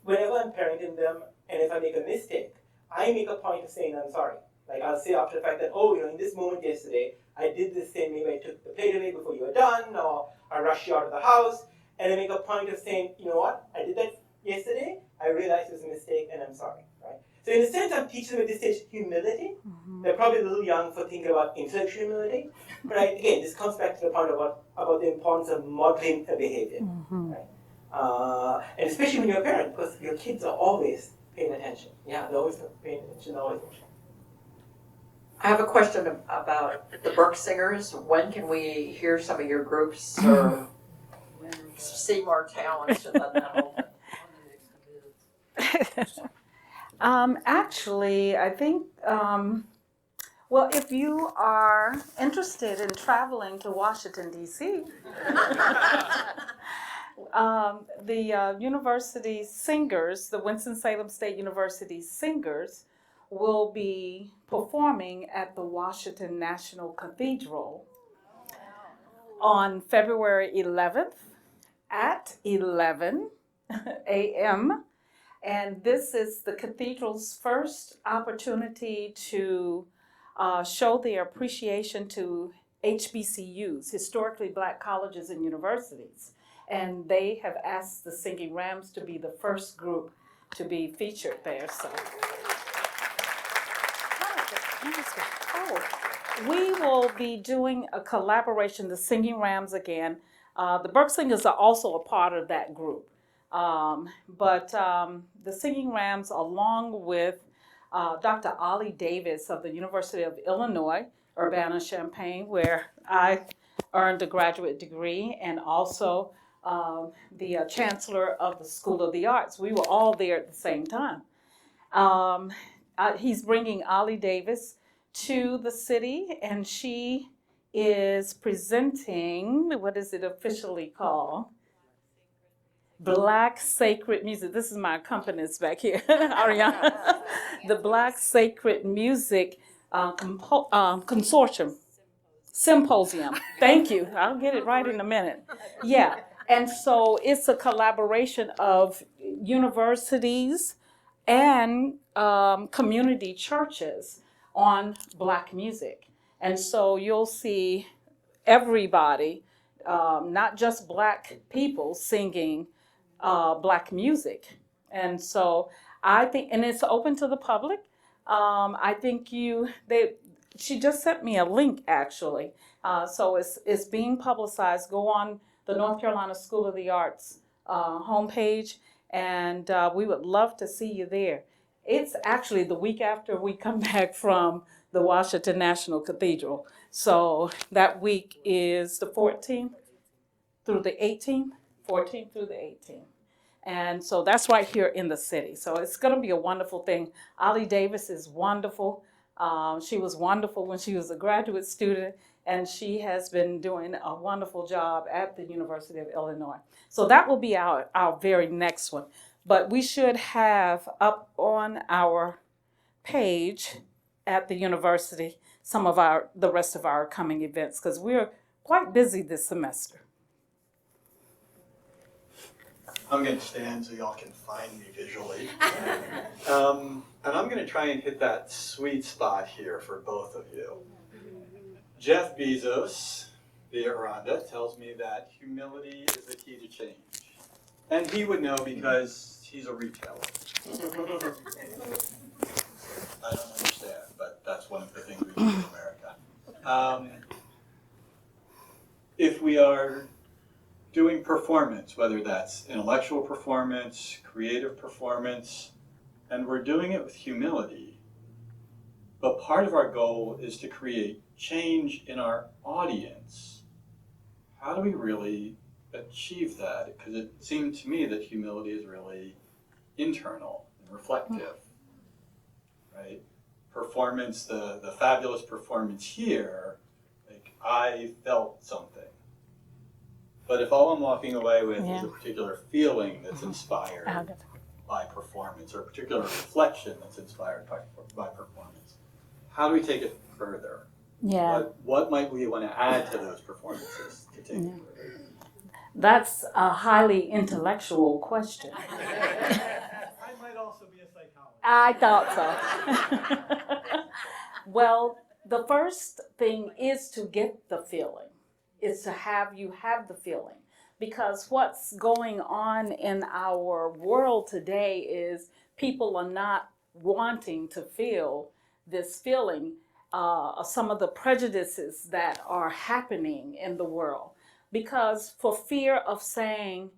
whenever I'm parenting them, and if I make a mistake, I make a point of saying I'm sorry. Like I'll say after the fact that, in this moment yesterday, I did this thing, maybe I took the plate away before you were done, or I rushed you out of the house, and I make a point of saying, you know what, I did that yesterday, I realized it was a mistake, and I'm sorry, right? So in a sense, I'm teaching them at this stage humility. Mm-hmm. They're probably a little young for thinking about intellectual humility, but again, this comes back to the point about the importance of modeling a behavior, mm-hmm. right? And especially when you're a parent, because your kids are always paying attention. Yeah, they're always paying attention, they're always watching. I have a question about the Burke Singers. When can we hear some of your groups or see more talents in the Actually, I think, if you are interested in traveling to Washington, D.C., the university singers, the Winston-Salem State University singers, will be performing at the Washington National Cathedral on February 11th at 11 a.m. And this is the cathedral's first opportunity to show their appreciation to HBCUs, historically black colleges and universities. And they have asked the Singing Rams to be the first group to be featured there. So. We will be doing a collaboration, the Singing Rams again. The Burke Singers are also a part of that group. But the Singing Rams, along with Dr. Ollie Davis of the University of Illinois, Urbana-Champaign, where I earned a graduate degree, and also the Chancellor of the School of the Arts. We were all there at the same time. He's bringing Ollie Davis to the city, and she is presenting, what is it officially called? Black Sacred Music. This is my accompanist back here, Ariana. The Black Sacred Music Consortium. Symposium. Thank you. I'll get it right in a minute. Yeah. And so it's a collaboration of universities and community churches on Black music. And so you'll see everybody, not just Black people, singing Black music. And so I think, and it's open to the public. I think she just sent me a link actually. So it's being publicized. Go on the North Carolina School of the Arts homepage, and we would love to see you there. It's actually the week after we come back from the Washington National Cathedral. So that week is the 14th through the 18th, 14th through the 18th. And so that's right here in the city. So it's going to be a wonderful thing. Ollie Davis is wonderful. She was wonderful when she was a graduate student, and she has been doing a wonderful job at the University of Illinois. So that will be our very next one. But we should have up on our page at the university some of the rest of our coming events, because we're quite busy this semester. I'm going to stand so y'all can find me visually. And I'm going to try and hit that sweet spot here for both of you. Jeff Bezos, via Rhonda, tells me that humility is the key to change. And he would know because he's a retailer. I don't understand, but that's one of the things we do in America. If we are doing performance, whether that's intellectual performance, creative performance, and we're doing it with humility, but part of our goal is to create change in our audience. How do we really achieve that? Because it seemed to me that humility is really internal and reflective, right? Performance, the fabulous performance here, like I felt something. But if all I'm walking away with is a particular feeling that's inspired by performance, or a particular reflection that's inspired by performance, how do we take it further? Yeah. What might we want to add to those performances to take it further? That's a highly intellectual question. I might also be a psychologist. I thought so. Well, the first thing is to get the feeling. Is to have the feeling. Because what's going on in our world today is people are not wanting to feel this feeling, some of the prejudices that are happening in the world. Because for fear of saying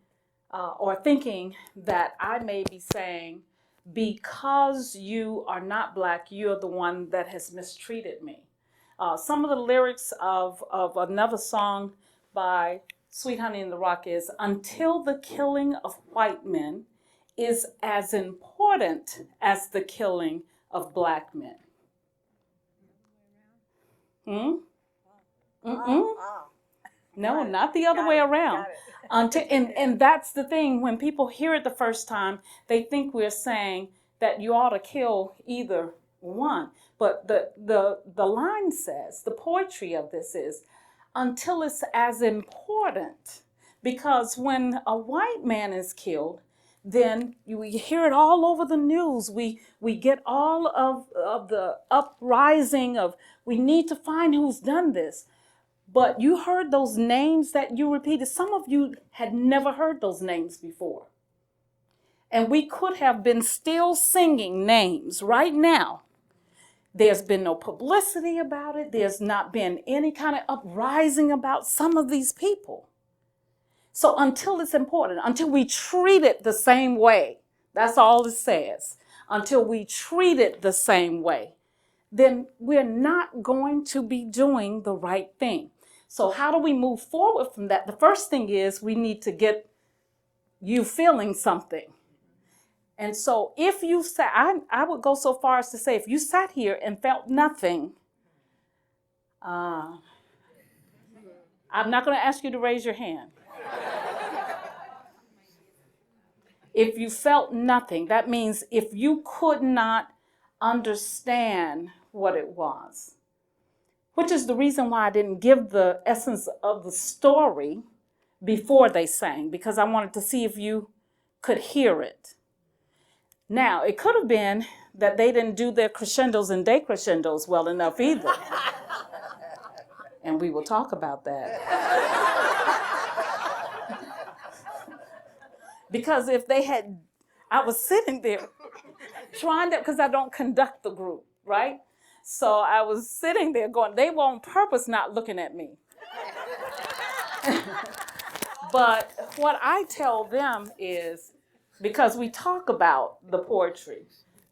or thinking that I may be saying, because you are not Black, you're the one that has mistreated me. Some of the lyrics of another song by Sweet Honey in the Rock is, until the killing of white men is as important as the killing of Black men. No, not the other way around. And that's the thing, when people hear it the first time, they think we're saying that you ought to kill either one. But the line says, the poetry of this is, until it's as important. Because when a white man is killed, then we hear it all over the news. We get all of the uprising of, we need to find who's done this. But you heard those names that you repeated. Some of you had never heard those names before. And we could have been still singing names right now. There's been no publicity about it. There's not been any kind of uprising about some of these people. So until it's important, until we treat it the same way, that's all it says, until we treat it the same way, then we're not going to be doing the right thing. So how do we move forward from that? The first thing is we need to get you feeling something. And so if you sat, I would go so far as to say, if you sat here and felt nothing, I'm not going to ask you to raise your hand. If you felt nothing, that means if you could not understand what it was, which is the reason why I didn't give the essence of the story before they sang, because I wanted to see if you could hear it. Now, it could have been that they didn't do their crescendos and decrescendos well enough either. And we will talk about that. Because if they had, I was sitting there trying to, because I don't conduct the group, right? So I was sitting there going, they were on purpose not looking at me. But what I tell them is, because we talk about the poetry,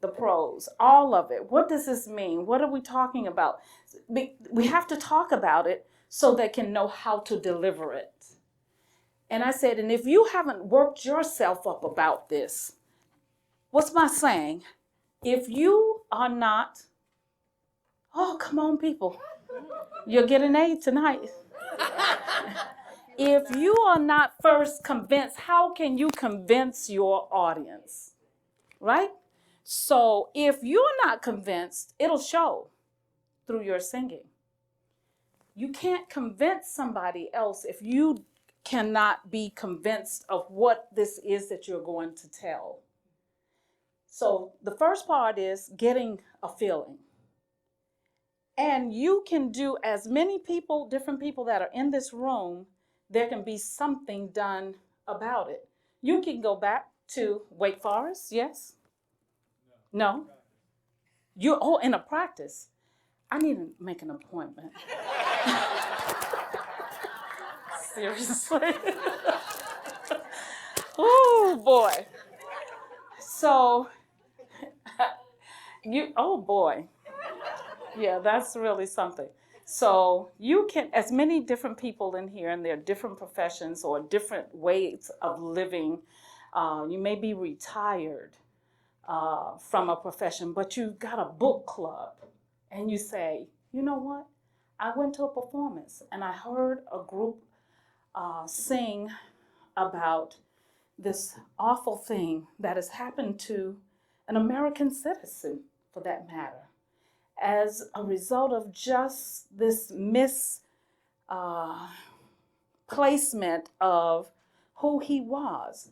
the prose, all of it. What does this mean? What are we talking about? We have to talk about it so they can know how to deliver it. And I said, and if you haven't worked yourself up about this, what's my saying? If you are not, oh, come on, people, you'll get an A tonight. If you are not first convinced, how can you convince your audience? Right? So if you're not convinced, it'll show through your singing. You can't convince somebody else if you cannot be convinced of what this is that you're going to tell. So the first part is getting a feeling. And you can do as many people, different people that are in this room, there can be something done about it. You can go back to Wake Forest, yes? No? Oh, in a practice. I need to make an appointment. Seriously. Oh, boy. So, oh, boy. Yeah, that's really something. So you can, as many different people in here, and there are different professions or different ways of living. You may be retired from a profession, but you've got a book club, and you say, you know what? I went to a performance, and I heard a group sing about this awful thing that has happened to an American citizen, for that matter, as a result of just this misplacement of who he was.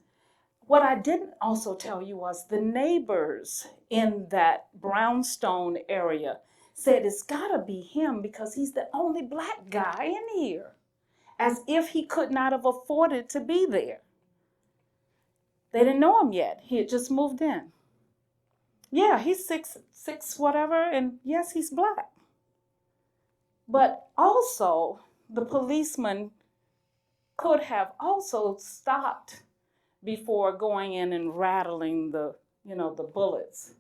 What I didn't also tell you was the neighbors in that brownstone area said it's gotta be him because he's the only black guy in here, as if he could not have afforded to be there. They didn't know him yet. He had just moved in. Yeah, he's six whatever, and yes, he's black. But also, the policeman could have also stopped before going in and rattling the bullets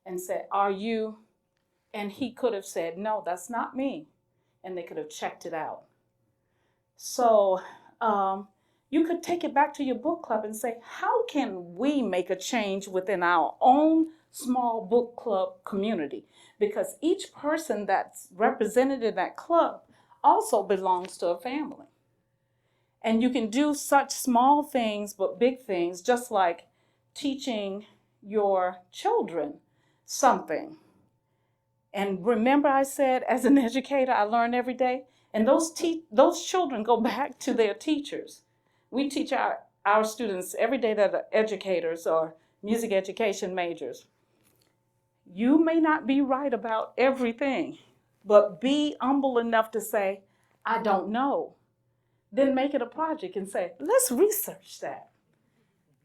and said, "Are you?" And he could have said, "No, that's not me," and they could have checked it out. So you could take it back to your book club and say, how can we make a change within our own small book club community? Because each person that's represented in that club also belongs to a family. And you can do such small things, but big things, just like teaching your children something. And remember I said, as an educator, I learn every day. And those children go back to their teachers. We teach our students every day that are educators or music education majors. You may not be right about everything, but be humble enough to say, I don't know. Then make it a project and say, let's research that.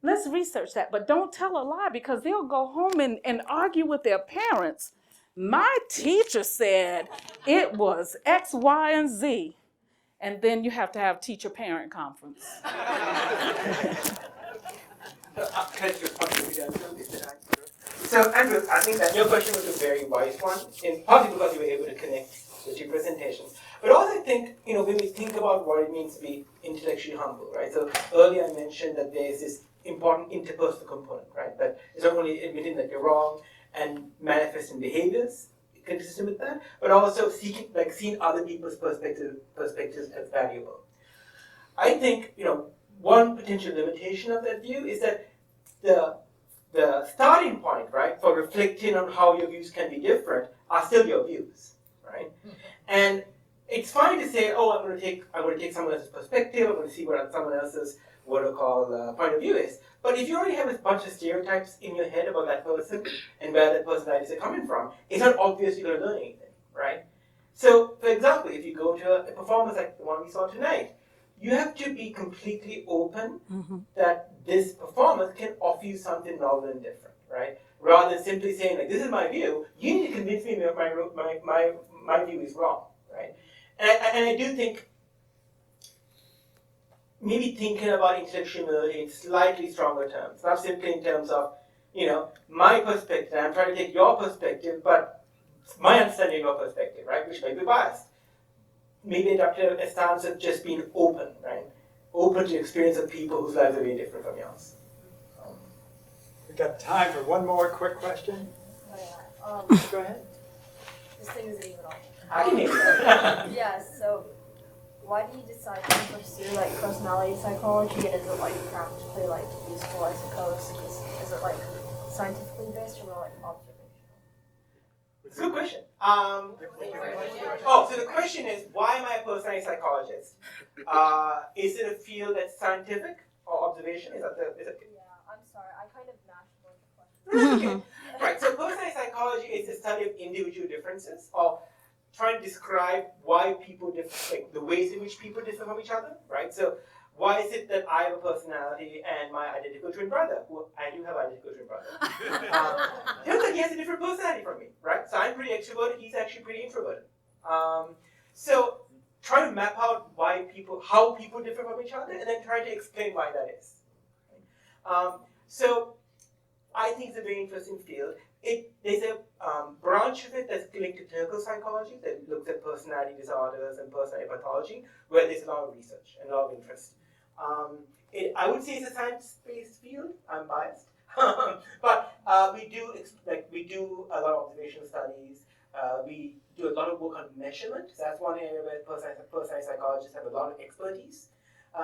Let's research that. But don't tell a lie, because they'll go home and argue with their parents. My teacher said it was X, Y, and Z. And then you have to have teacher-parent conference. So, Andrew, I think that your question was a very wise one, in partly because you were able to connect the two presentations. But also I think, when we think about what it means to be intellectually humble, right? So earlier I mentioned that there's this important interpersonal component, right? That it's not only admitting that you're wrong and manifesting behaviors, consistent with that, but also seeing other people's perspectives as valuable. I think, one potential limitation of that view is that the starting point, right, for reflecting on how your views can be different are still your views, right? And it's fine to say, oh, I'm going to take someone else's perspective. I'm going to see what someone else's what I call point of view is. But if you already have a bunch of stereotypes in your head about that person and where that personality is coming from, it's not obvious you're going to learn anything, right? So, for example, if you go to a performance like the one we saw tonight, you have to be completely open that this performance can offer you something novel and different, right? Rather than simply saying, like, this is my view, you need to convince me that my view is wrong, right? And I do think maybe thinking about intellectual humility in slightly stronger terms, not simply in terms of, my perspective. I'm trying to take your perspective, but my understanding of your perspective, right, which may be biased. Maybe adopt a stance of just being open, right? Open to the experience of people whose lives are very different from yours. We've got time for one more quick question. Go ahead. This thing isn't even on. I can hear you. Yeah, so why do you decide to pursue like personality psychology, and is it like practically like useful, I suppose? Is it like scientifically based or more like observational? It's a good question. So the question is, why am I a personality psychologist? Is it a field that's scientific or observation? Is it? Yeah, I'm sorry, I kind of mashed a bunch of questions. Okay. Right, so personality psychology is the study of individual differences, or trying to describe why people differ, like the ways in which people differ from each other, right? So why is it that I have a personality and my identical twin brother, who I do have an identical twin brother, turns out he has a different personality from me, right? So I'm pretty extroverted, he's actually pretty introverted. So try to map out how people differ from each other, and then try to explain why that is. So I think it's a very interesting field. There's a branch of it that's linked to clinical psychology that looks at personality disorders and personality pathology, where there's a lot of research and a lot of interest. I would say it's a science-based field. I'm biased, but we do a lot of observational studies. We do a lot of work on measurement. So that's one area where personality psychologists have a lot of expertise,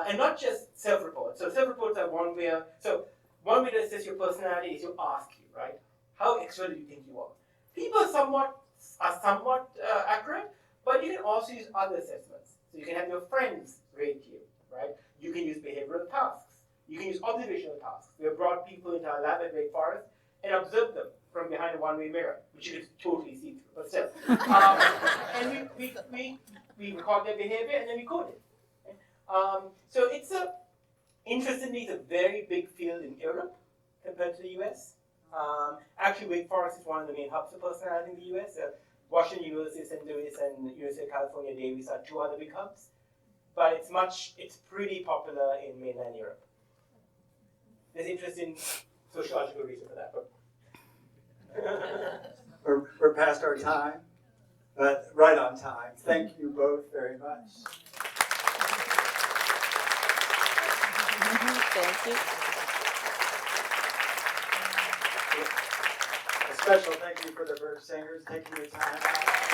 and not just self-reports. So self-reports are one way to assess your personality is to ask you, right? How extroverted do you think you are? People are somewhat accurate, but you can also use other assessments. So you can have your friends rate you, right? You can use behavioral tasks. You can use observational tasks. We have brought people into our lab at Wake Forest and observed them from behind a one-way mirror, which you can totally see through, but still. And we record their behavior and then we code it. Okay? So interestingly, it's a very big field in Europe compared to the US. Actually, Wake Forest is one of the main hubs of personality in the US. Washington University, St. Louis, and University of California, Davis are two other big hubs. But it's pretty popular in mainland Europe. There's interesting sociological reason for that. But We're past our time, but right on time. Thank you both very much. Thank you. A special thank you for the bird singers taking the time out.